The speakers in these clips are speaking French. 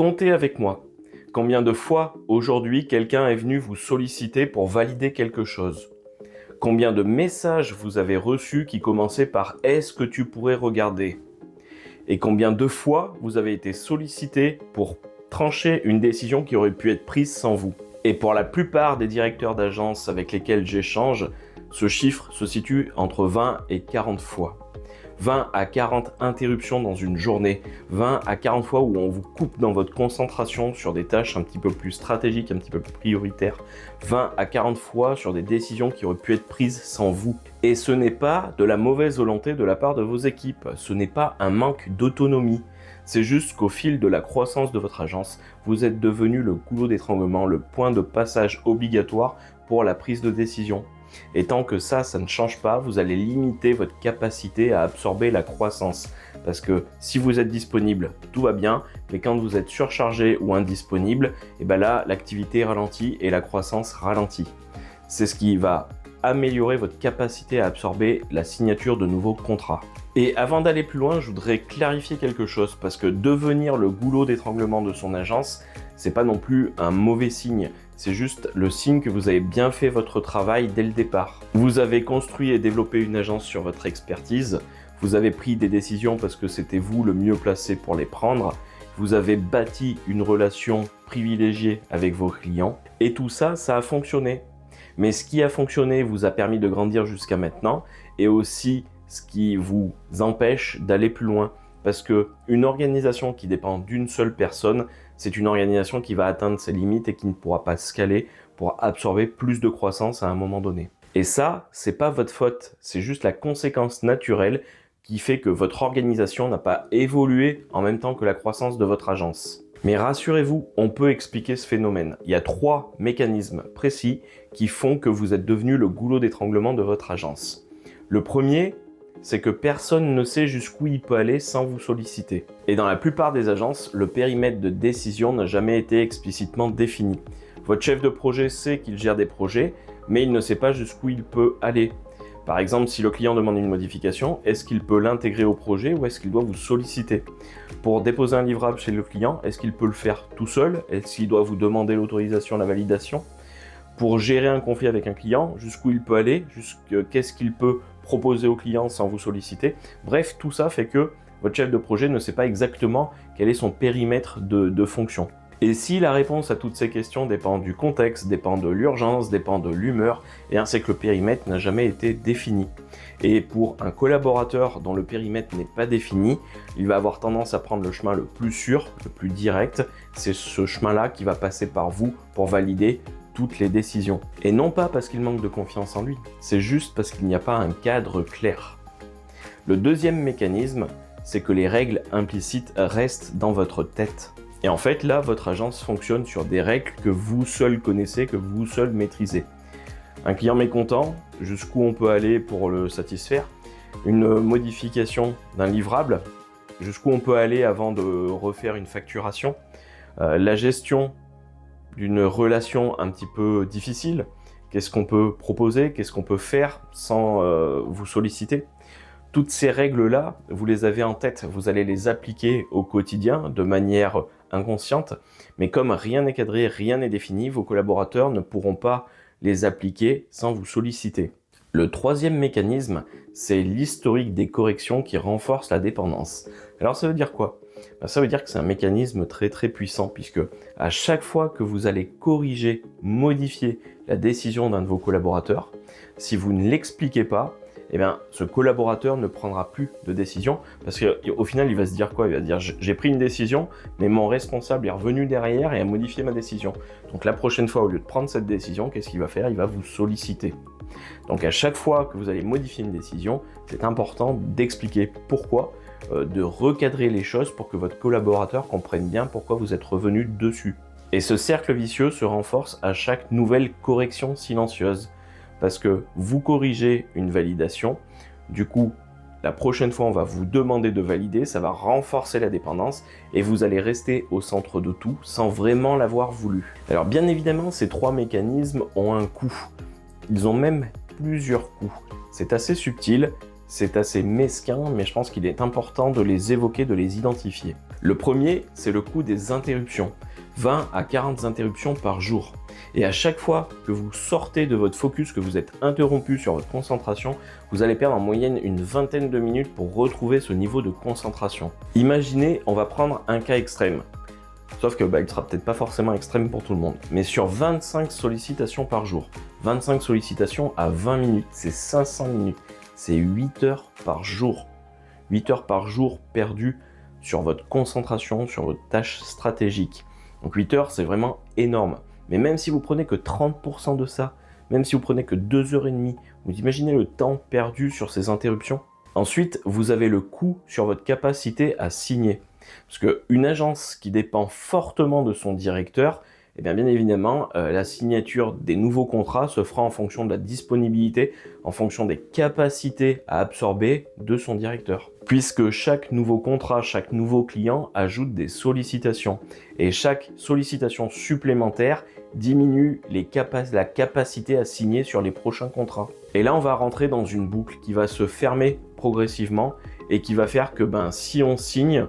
Comptez avec moi. Combien de fois aujourd'hui quelqu'un est venu vous solliciter pour valider quelque chose? Combien de messages vous avez reçus qui commençaient par « Est-ce que tu pourrais regarder ?» Et combien de fois vous avez été sollicité pour trancher une décision qui aurait pu être prise sans vous? Et pour la plupart des directeurs d'agence avec lesquels j'échange, ce chiffre se situe entre 20 et 40 fois. 20 à 40 interruptions dans une journée, 20 à 40 fois où on vous coupe dans votre concentration sur des tâches un petit peu plus stratégiques, un petit peu plus prioritaires, 20 à 40 fois sur des décisions qui auraient pu être prises sans vous. Et ce n'est pas de la mauvaise volonté de la part de vos équipes, ce n'est pas un manque d'autonomie. C'est juste qu'au fil de la croissance de votre agence, vous êtes devenu le goulot d'étranglement, le point de passage obligatoire pour la prise de décision. Et tant que ça ne change pas, vous allez limiter votre capacité à absorber la croissance. Parce que si vous êtes disponible, tout va bien, mais quand vous êtes surchargé ou indisponible, et ben là, l'activité ralentit et la croissance ralentit. C'est ce qui va améliorer votre capacité à absorber la signature de nouveaux contrats. Et avant d'aller plus loin, je voudrais clarifier quelque chose, parce que devenir le goulot d'étranglement de son agence, c'est pas non plus un mauvais signe. C'est juste le signe que vous avez bien fait votre travail dès le départ. Vous avez construit et développé une agence sur votre expertise, vous avez pris des décisions parce que c'était vous le mieux placé pour les prendre, vous avez bâti une relation privilégiée avec vos clients, et tout ça, ça a fonctionné. Mais ce qui a fonctionné vous a permis de grandir jusqu'à maintenant, et aussi ce qui vous empêche d'aller plus loin. Parce qu'une organisation qui dépend d'une seule personne, c'est une organisation qui va atteindre ses limites et qui ne pourra pas scaler pour absorber plus de croissance à un moment donné. Et ça, c'est pas votre faute, c'est juste la conséquence naturelle qui fait que votre organisation n'a pas évolué en même temps que la croissance de votre agence. Mais rassurez-vous, on peut expliquer ce phénomène. Il y a 3 mécanismes précis qui font que vous êtes devenu le goulot d'étranglement de votre agence. Le premier, c'est que personne ne sait jusqu'où il peut aller sans vous solliciter. Et dans la plupart des agences, le périmètre de décision n'a jamais été explicitement défini. Votre chef de projet sait qu'il gère des projets, mais il ne sait pas jusqu'où il peut aller. Par exemple, si le client demande une modification, est-ce qu'il peut l'intégrer au projet ou est-ce qu'il doit vous solliciter? Pour déposer un livrable chez le client, est-ce qu'il peut le faire tout seul? Est-ce qu'il doit vous demander l'autorisation, la validation? Pour gérer un conflit avec un client, jusqu'où il peut aller, qu'est-ce qu'il peut proposer au client sans vous solliciter. Bref, tout ça fait que votre chef de projet ne sait pas exactement quel est son périmètre de fonction. Et si la réponse à toutes ces questions dépend du contexte, dépend de l'urgence, dépend de l'humeur, c'est que le périmètre n'a jamais été défini. Et pour un collaborateur dont le périmètre n'est pas défini, il va avoir tendance à prendre le chemin le plus sûr, le plus direct. C'est ce chemin-là qui va passer par vous pour valider toutes les décisions. Et non pas parce qu'il manque de confiance en lui, c'est juste parce qu'il n'y a pas un cadre clair. Le deuxième mécanisme, c'est que les règles implicites restent dans votre tête. Et en fait, là, votre agence fonctionne sur des règles que vous seul connaissez, que vous seul maîtrisez. Un client mécontent, jusqu'où on peut aller pour le satisfaire? Une modification d'un livrable, jusqu'où on peut aller avant de refaire une facturation? La gestion d'une relation un petit peu difficile, qu'est-ce qu'on peut proposer, qu'est-ce qu'on peut faire sans vous solliciter? Toutes ces règles-là, vous les avez en tête, vous allez les appliquer au quotidien de manière inconsciente, mais comme rien n'est cadré, rien n'est défini, vos collaborateurs ne pourront pas les appliquer sans vous solliciter. Le troisième mécanisme, c'est l'historique des corrections qui renforce la dépendance. Alors ça veut dire quoi? Ça veut dire que c'est un mécanisme très puissant, puisque à chaque fois que vous allez corriger, modifier la décision d'un de vos collaborateurs, si vous ne l'expliquez pas, ce collaborateur ne prendra plus de décision, parce qu'au final, il va se dire quoi? Il va se dire, j'ai pris une décision, mais mon responsable est revenu derrière et a modifié ma décision. Donc la prochaine fois, au lieu de prendre cette décision, qu'est-ce qu'il va faire? Il va vous solliciter. Donc à chaque fois que vous allez modifier une décision, c'est important d'expliquer pourquoi, de recadrer les choses pour que votre collaborateur comprenne bien pourquoi vous êtes revenu dessus. Et ce cercle vicieux se renforce à chaque nouvelle correction silencieuse. Parce que vous corrigez une validation, du coup, la prochaine fois, on va vous demander de valider, ça va renforcer la dépendance et vous allez rester au centre de tout sans vraiment l'avoir voulu. Alors bien évidemment, ces 3 mécanismes ont un coût. Ils ont même plusieurs coûts. C'est assez subtil, C'est assez mesquin, mais je pense qu'il est important de les évoquer, de les identifier. Le premier, c'est le coût des interruptions. 20 à 40 interruptions par jour. Et à chaque fois que vous sortez de votre focus, que vous êtes interrompu sur votre concentration, vous allez perdre en moyenne une vingtaine de minutes pour retrouver ce niveau de concentration. Imaginez, on va prendre un cas extrême. Sauf que il sera peut-être pas forcément extrême pour tout le monde. Mais sur 25 sollicitations par jour, 25 sollicitations à 20 minutes, c'est 500 minutes. C'est 8 heures par jour. 8 heures par jour perdues sur votre concentration, sur votre tâche stratégique. Donc 8 heures, c'est vraiment énorme. Mais même si vous prenez que 30% de ça, même si vous prenez que 2 heures et demie, vous imaginez le temps perdu sur ces interruptions. Ensuite, vous avez le coût sur votre capacité à signer. Parce qu'une agence qui dépend fortement de son directeur, eh bien évidemment, la signature des nouveaux contrats se fera en fonction de la disponibilité, en fonction des capacités à absorber de son directeur. Puisque chaque nouveau contrat, chaque nouveau client ajoute des sollicitations. Et chaque sollicitation supplémentaire diminue la capacité à signer sur les prochains contrats. Et là, on va rentrer dans une boucle qui va se fermer progressivement et qui va faire que si on signe,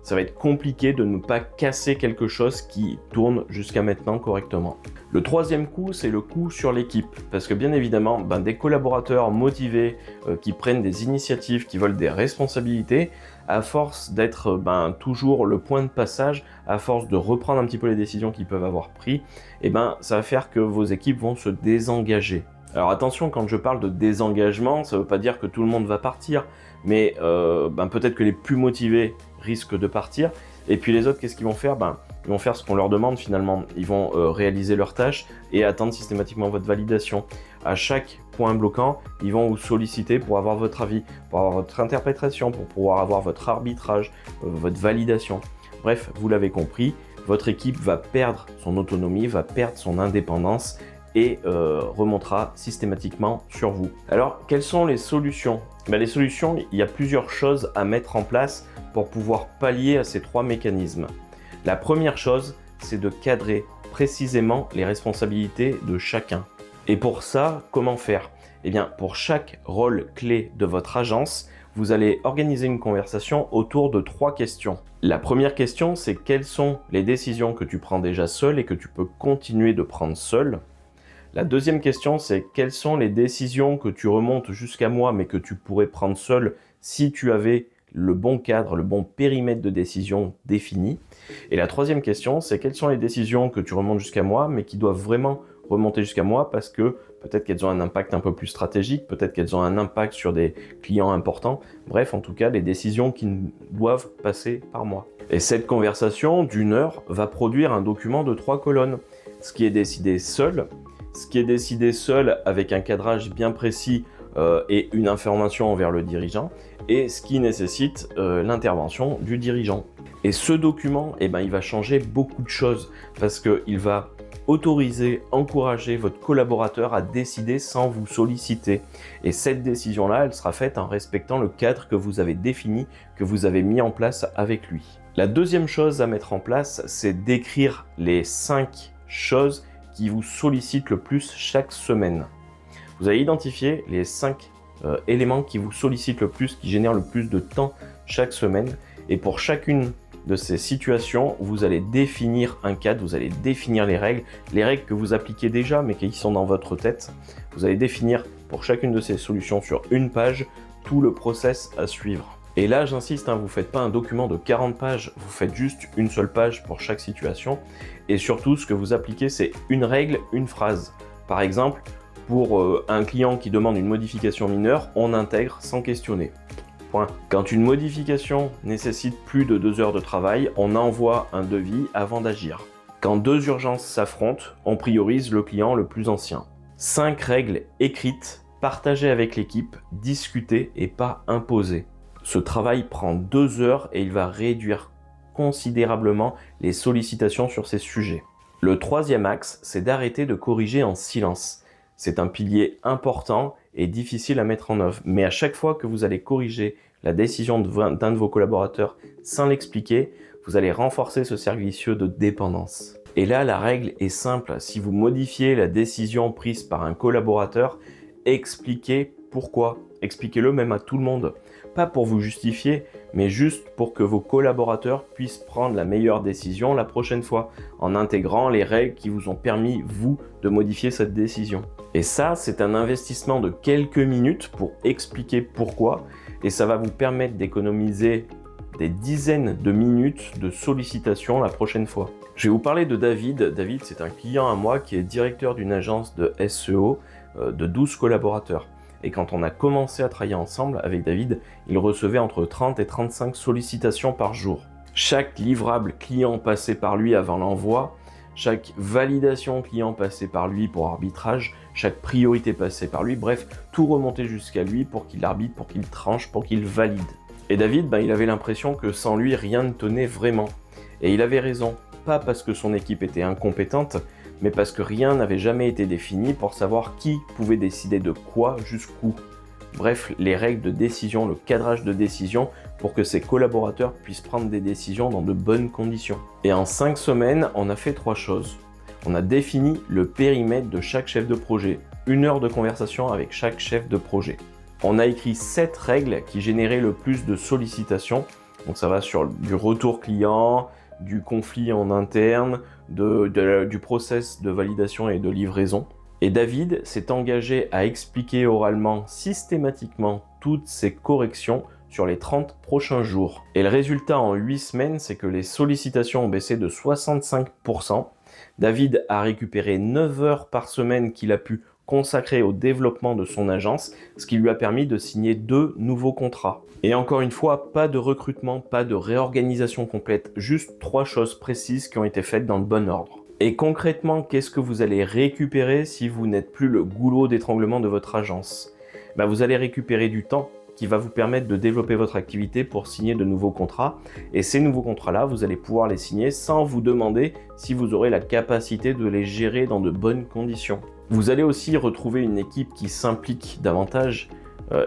ça va être compliqué de ne pas casser quelque chose qui tourne jusqu'à maintenant correctement. Le troisième coût, c'est le coût sur l'équipe. Parce que bien évidemment, des collaborateurs motivés, qui prennent des initiatives, qui veulent des responsabilités, à force d'être toujours le point de passage, à force de reprendre un petit peu les décisions qu'ils peuvent avoir prises, ça va faire que vos équipes vont se désengager. Alors attention, quand je parle de désengagement, ça ne veut pas dire que tout le monde va partir, mais peut-être que les plus motivés risquent de partir, et puis les autres, qu'est-ce qu'ils vont faire? Ils vont faire ce qu'on leur demande finalement, ils vont réaliser leurs tâches et attendre systématiquement votre validation. À chaque point bloquant, ils vont vous solliciter pour avoir votre avis, pour avoir votre interprétation, pour pouvoir avoir votre arbitrage, votre validation. Bref, vous l'avez compris, votre équipe va perdre son autonomie, va perdre son indépendance, et remontera systématiquement sur vous. Alors, quelles sont les solutions? Les solutions, il y a plusieurs choses à mettre en place pour pouvoir pallier à ces trois mécanismes. La première chose, c'est de cadrer précisément les responsabilités de chacun. Et pour ça, comment faire? Pour chaque rôle clé de votre agence, vous allez organiser une conversation autour de 3 questions. La première question, c'est quelles sont les décisions que tu prends déjà seul et que tu peux continuer de prendre seul? La deuxième question, c'est quelles sont les décisions que tu remontes jusqu'à moi, mais que tu pourrais prendre seul si tu avais le bon cadre, le bon périmètre de décision défini. Et la troisième question, c'est quelles sont les décisions que tu remontes jusqu'à moi, mais qui doivent vraiment remonter jusqu'à moi parce que peut-être qu'elles ont un impact un peu plus stratégique, peut-être qu'elles ont un impact sur des clients importants. Bref, en tout cas, les décisions qui doivent passer par moi. Et cette conversation d'1 heure va produire un document de 3 colonnes. Ce qui est décidé seul, ce qui est décidé seul avec un cadrage bien précis et une information envers le dirigeant, et ce qui nécessite l'intervention du dirigeant. Et ce document, il va changer beaucoup de choses parce qu'il va autoriser, encourager votre collaborateur à décider sans vous solliciter. Et cette décision-là, elle sera faite en respectant le cadre que vous avez défini, que vous avez mis en place avec lui. La deuxième chose à mettre en place, c'est d'écrire les 5 choses qui vous sollicitent le plus chaque semaine. Vous allez identifier les 5 éléments qui vous sollicitent le plus, qui génèrent le plus de temps chaque semaine. Et pour chacune de ces situations, vous allez définir un cadre, vous allez définir les règles que vous appliquez déjà, mais qui sont dans votre tête. Vous allez définir pour chacune de ces solutions sur une page tout le process à suivre. Et là, j'insiste, vous ne faites pas un document de 40 pages, vous faites juste une seule page pour chaque situation. Et surtout, ce que vous appliquez, c'est une règle, une phrase. Par exemple, pour un client qui demande une modification mineure, on intègre sans questionner. Point. Quand une modification nécessite plus de 2 heures de travail, on envoie un devis avant d'agir. Quand 2 urgences s'affrontent, on priorise le client le plus ancien. 5 règles écrites, partagées avec l'équipe, discutées et pas imposées. Ce travail prend 2 heures et il va réduire considérablement les sollicitations sur ces sujets. Le troisième axe, c'est d'arrêter de corriger en silence. C'est un pilier important et difficile à mettre en œuvre. Mais à chaque fois que vous allez corriger la décision d'un de vos collaborateurs sans l'expliquer, vous allez renforcer ce cercle vicieux de dépendance. Et là, la règle est simple. Si vous modifiez la décision prise par un collaborateur, expliquez pourquoi Expliquez-le même à tout le monde. Pas pour vous justifier, mais juste pour que vos collaborateurs puissent prendre la meilleure décision la prochaine fois, en intégrant les règles qui vous ont permis, vous, de modifier cette décision. Et ça, c'est un investissement de quelques minutes pour expliquer pourquoi, et ça va vous permettre d'économiser des dizaines de minutes de sollicitation la prochaine fois. Je vais vous parler de David. David, c'est un client à moi qui est directeur d'une agence de SEO de 12 collaborateurs. Et quand on a commencé à travailler ensemble avec David, il recevait entre 30 et 35 sollicitations par jour. Chaque livrable client passé par lui avant l'envoi, chaque validation client passée par lui pour arbitrage, chaque priorité passée par lui, bref, tout remontait jusqu'à lui pour qu'il arbitre, pour qu'il tranche, pour qu'il valide. Et David, il avait l'impression que sans lui, rien ne tenait vraiment. Et il avait raison, pas parce que son équipe était incompétente, mais parce que rien n'avait jamais été défini pour savoir qui pouvait décider de quoi jusqu'où. Bref, les règles de décision, le cadrage de décision pour que ses collaborateurs puissent prendre des décisions dans de bonnes conditions. Et en 5 semaines, on a fait 3 choses. On a défini le périmètre de chaque chef de projet, 1 heure de conversation avec chaque chef de projet. On a écrit 7 règles qui généraient le plus de sollicitations. Donc ça va sur du retour client, du conflit en interne, du process de validation et de livraison. Et David s'est engagé à expliquer oralement systématiquement toutes ces corrections sur les 30 prochains jours. Et le résultat en 8 semaines, c'est que les sollicitations ont baissé de 65%. David a récupéré 9 heures par semaine qu'il a pu consacrer au développement de son agence, ce qui lui a permis de signer 2 nouveaux contrats. Et encore une fois, pas de recrutement, pas de réorganisation complète, juste 3 choses précises qui ont été faites dans le bon ordre. Et concrètement, qu'est-ce que vous allez récupérer si vous n'êtes plus le goulot d'étranglement de votre agence? Vous allez récupérer du temps qui va vous permettre de développer votre activité pour signer de nouveaux contrats. Et ces nouveaux contrats-là, vous allez pouvoir les signer sans vous demander si vous aurez la capacité de les gérer dans de bonnes conditions. Vous allez aussi retrouver une équipe qui s'implique davantage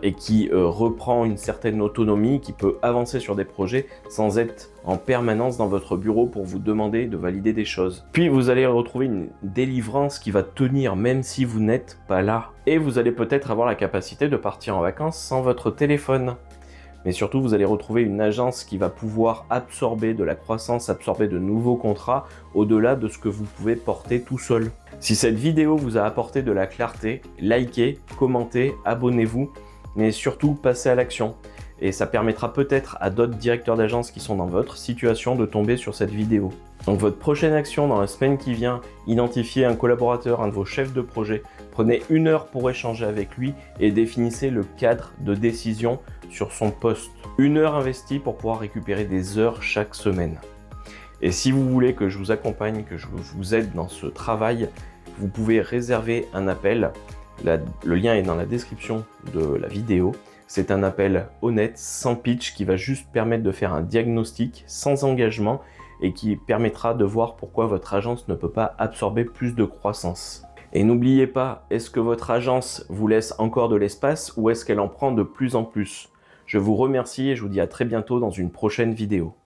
et qui reprend une certaine autonomie, qui peut avancer sur des projets sans être en permanence dans votre bureau pour vous demander de valider des choses. Puis vous allez retrouver une délivrance qui va tenir même si vous n'êtes pas là. Et vous allez peut-être avoir la capacité de partir en vacances sans votre téléphone. Mais surtout, vous allez retrouver une agence qui va pouvoir absorber de la croissance, absorber de nouveaux contrats au-delà de ce que vous pouvez porter tout seul. Si cette vidéo vous a apporté de la clarté, likez, commentez, abonnez-vous, mais surtout passez à l'action. Et ça permettra peut-être à d'autres directeurs d'agence qui sont dans votre situation de tomber sur cette vidéo. Donc votre prochaine action dans la semaine qui vient, identifiez un collaborateur, un de vos chefs de projet, prenez 1 heure pour échanger avec lui et définissez le cadre de décision sur son poste. 1 heure investie pour pouvoir récupérer des heures chaque semaine. Et si vous voulez que je vous accompagne, que je vous aide dans ce travail, vous pouvez réserver un appel. Le lien est dans la description de la vidéo. C'est un appel honnête, sans pitch, qui va juste permettre de faire un diagnostic sans engagement et qui permettra de voir pourquoi votre agence ne peut pas absorber plus de croissance. Et n'oubliez pas, est-ce que votre agence vous laisse encore de l'espace ou est-ce qu'elle en prend de plus en plus? Je vous remercie et je vous dis à très bientôt dans une prochaine vidéo.